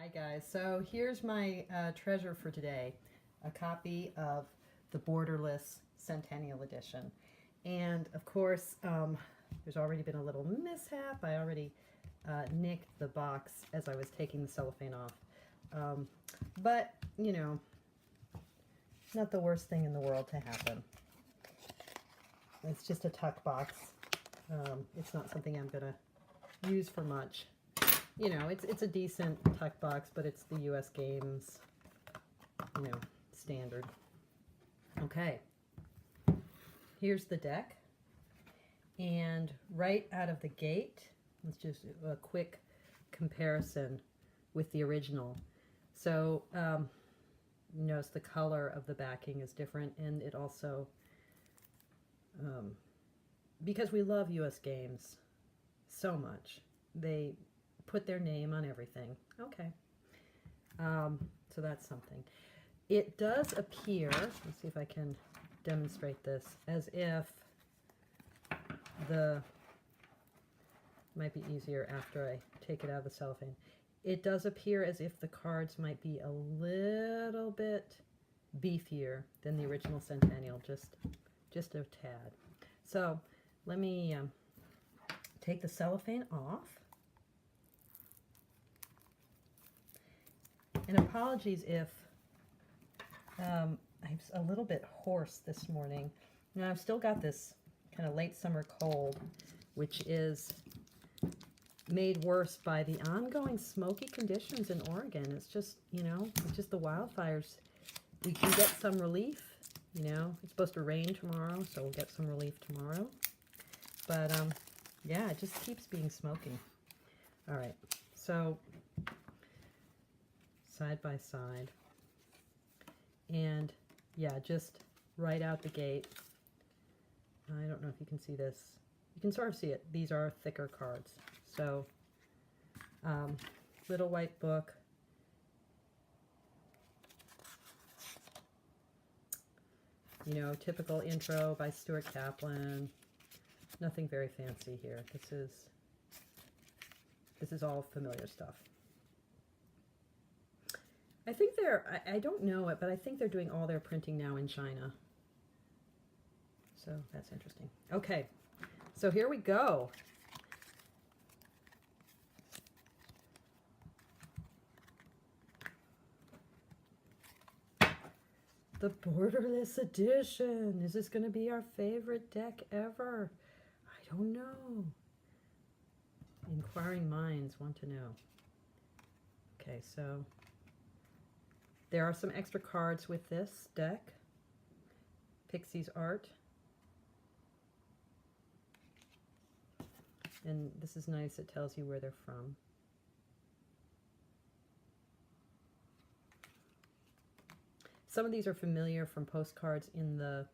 Hi guys, so here's my treasure for today, a copy of the Borderless Centennial Edition. And of course, there's already been a little mishap. I already nicked the box as I was taking the cellophane off. But, you know, not the worst thing in the world to happen. It's just a tuck box. It's not something I'm going to use for much. You know, it's a decent tuck box, but it's the US Games, you know, standard. Okay, here's the deck. And right out of the gate, let's just a quick comparison with the original. So, notice the color of the backing is different, and it also, because we love US Games so much, they put their name on everything. Okay. So that's something. It does appear, let's see if I can demonstrate this, as if might be easier after I take it out of the cellophane. It does appear as if the cards might be a little bit beefier than the original Centennial, just a tad. So let me take the cellophane off. And apologies if I'm a little bit hoarse this morning. Now I've still got this kind of late summer cold, which is made worse by the ongoing smoky conditions in Oregon. It's just, you know, it's just the wildfires. We can get some relief, you know. It's supposed to rain tomorrow, so we'll get some relief tomorrow. But, yeah, it just keeps being smoky. All right, so side by side, and yeah, just right out the gate. I don't know if you can see this. You can sort of see it. These are thicker cards. So little white book, you know, typical intro by Stuart Kaplan. Nothing very fancy here. This is all familiar stuff. I think I don't know it, but I think they're doing all their printing now in China. So that's interesting. Okay, so here we go. The Borderless edition. Is this going to be our favorite deck ever? I don't know. Inquiring minds want to know. Okay, so there are some extra cards with this deck. Pixie's art. And this is nice, it tells you where they're from. Some of these are familiar from postcards in the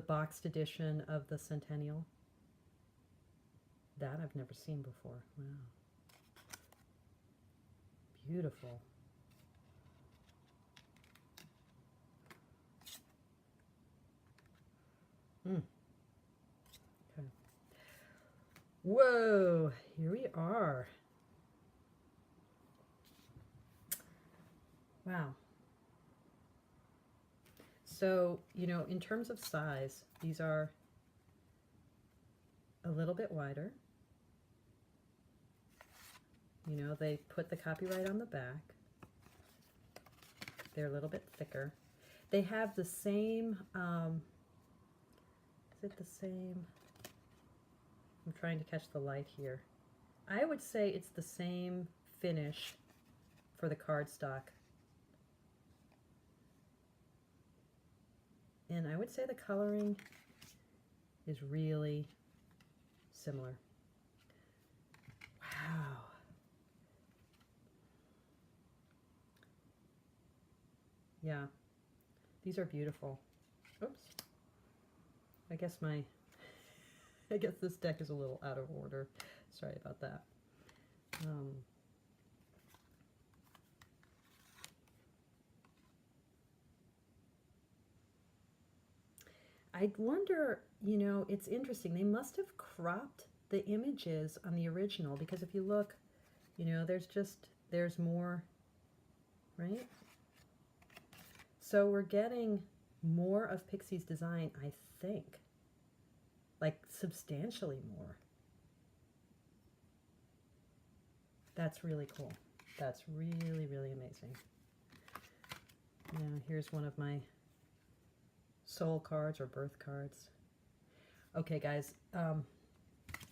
boxed edition of the Centennial. That I've never seen before. Wow. Beautiful. Okay. Whoa, here we are. Wow. So, you know, in terms of size, these are a little bit wider. You know, they put the copyright on the back. They're a little bit thicker. They have the same, is it the same? I'm trying to catch the light here. I would say it's the same finish for the cardstock. And I would say the coloring is really similar. Wow. Yeah, these are beautiful. Oops. I guess this deck is a little out of order. Sorry about that. I wonder, you know, it's interesting. They must have cropped the images on the original, because if you look, you know, there's just there's more, right? So we're getting more of Pixie's design, I think. Like substantially more. That's really cool. That's really, really amazing. Now here's one of my soul cards or birth cards. Okay, guys,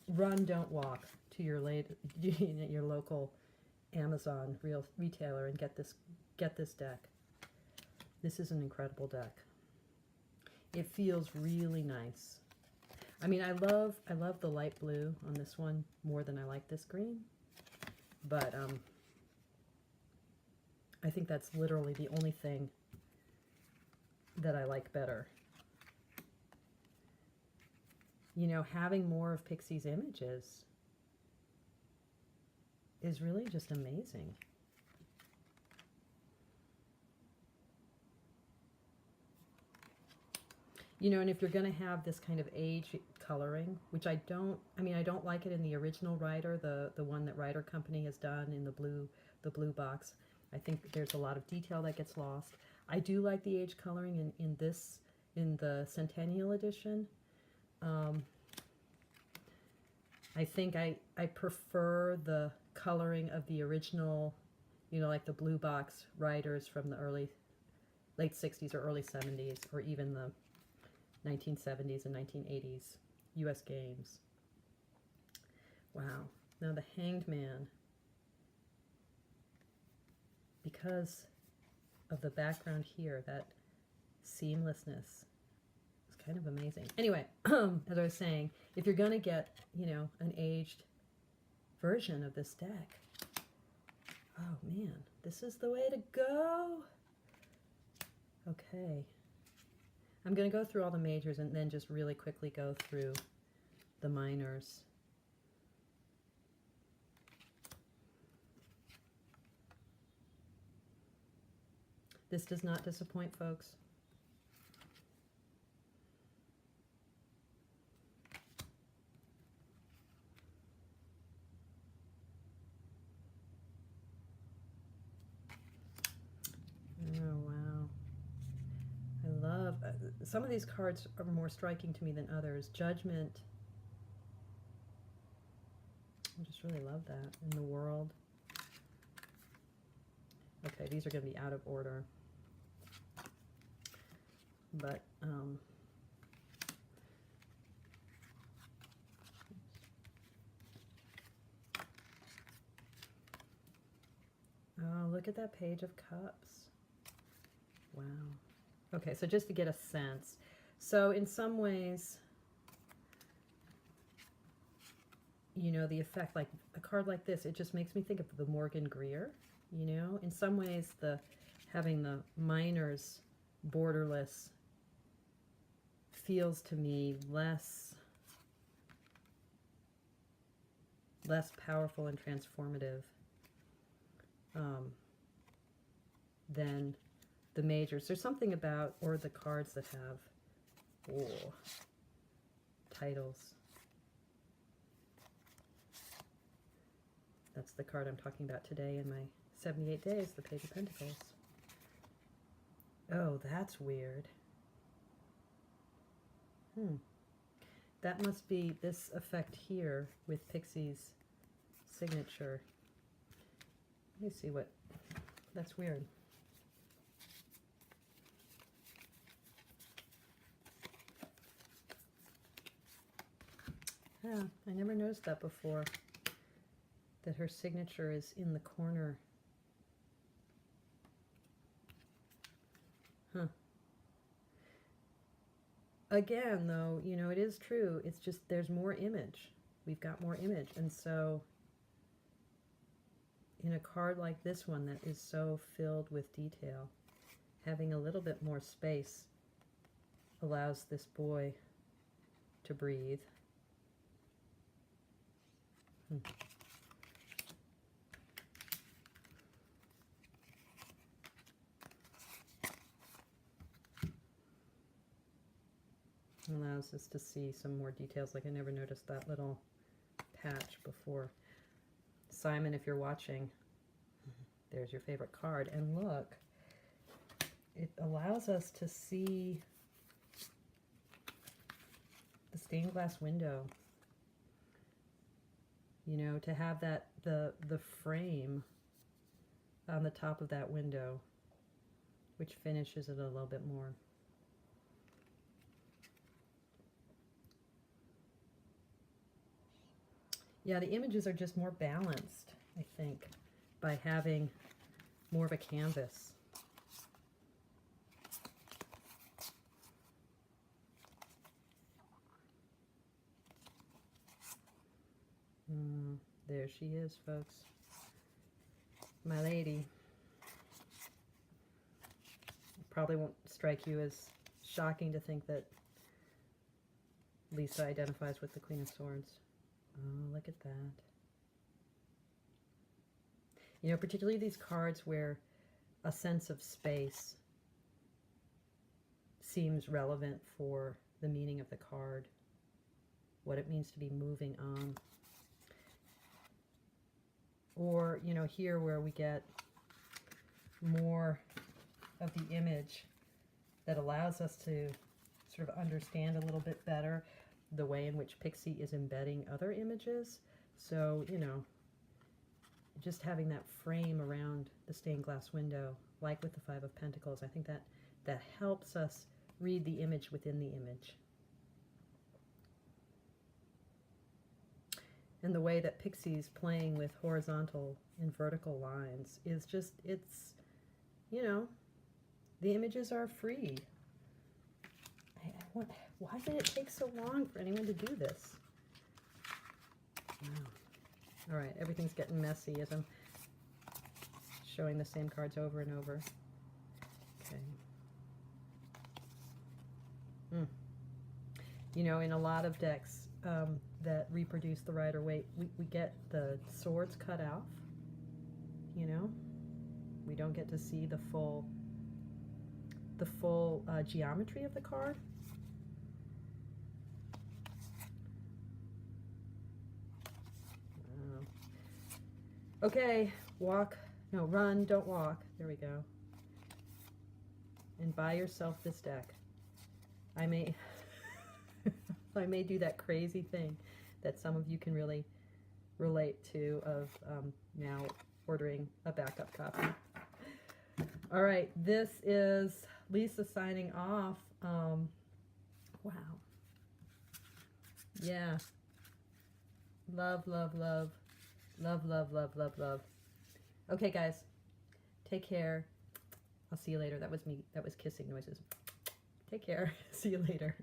run, don't walk to your your local Amazon retailer and get this deck. This is an incredible deck. It feels really nice. I mean, I love the light blue on this one more than I like this green, but I think that's literally the only thing that I like better. You know, having more of Pixie's images is really just amazing. You know, and if you're going to have this kind of age coloring, which I don't like it in the original Rider, the one that Rider Company has done in the blue box. I think there's a lot of detail that gets lost. I do like the age coloring in the Centennial Edition. I think I prefer the coloring of the original, you know, like the blue box Riders from the late 60s or early 70s, or even the 1970s and 1980s U.S. games. Wow. Now the Hanged Man, because of the background here, that seamlessness is kind of amazing. Anyway, as I was saying, if you're going to get, you know, an aged version of this deck, oh man, this is the way to go. Okay. I'm going to go through all the majors and then just really quickly go through the minors. This does not disappoint, folks. Oh, wow. I love, some of these cards are more striking to me than others. Judgment. I just really love that. In the World. Okay, these are going to be out of order. But, oh, look at that Page of Cups. Wow. Okay, so just to get a sense. So in some ways, you know, the effect, like a card like this, it just makes me think of the Morgan Greer, you know? In some ways, having the minors borderless feels to me less powerful and transformative than the majors. There's something about, or the cards that have titles. That's the card I'm talking about today in my 78 days, the Page of Pentacles. Oh, that's weird. That must be this effect here with Pixie's signature. Let me see what, that's weird. Yeah, I never noticed that before, that her signature is in the corner. Huh. Again, though, you know, it is true. It's just there's more image. We've got more image. And so in a card like this one that is so filled with detail, having a little bit more space allows this boy to breathe. Allows us to see some more details. Like I never noticed that little patch before. Simon, if you're watching, there's your favorite card. And look, it allows us to see the stained glass window. You know, to have that, the frame on the top of that window, which finishes it a little bit more. Yeah, the images are just more balanced, I think, by having more of a canvas. There she is, folks. My lady. Probably won't strike you as shocking to think that Lisa identifies with the Queen of Swords. Oh, look at that. You know, particularly these cards where a sense of space seems relevant for the meaning of the card, what it means to be moving on. Or, you know, here where we get more of the image that allows us to sort of understand a little bit better the way in which Pixie is embedding other images. So, you know, just having that frame around the stained glass window, like with the Five of Pentacles, I think that helps us read the image within the image. And the way that Pixie's playing with horizontal and vertical lines is just, it's, you know, the images are free. Why did it take so long for anyone to do this? Wow. All right, everything's getting messy as I'm showing the same cards over and over. Okay. You know, in a lot of decks that reproduce the Rider-Waite, we get the swords cut off, you know? We don't get to see the full geometry of the card. Okay, run, don't walk. There we go. And buy yourself this deck. I may do that crazy thing that some of you can really relate to of now ordering a backup copy. All right, this is Lisa signing off. Wow. Yeah. Love, love, love. Love, love, love, love, love. Okay, guys. Take care. I'll see you later. That was me. That was kissing noises. Take care. See you later.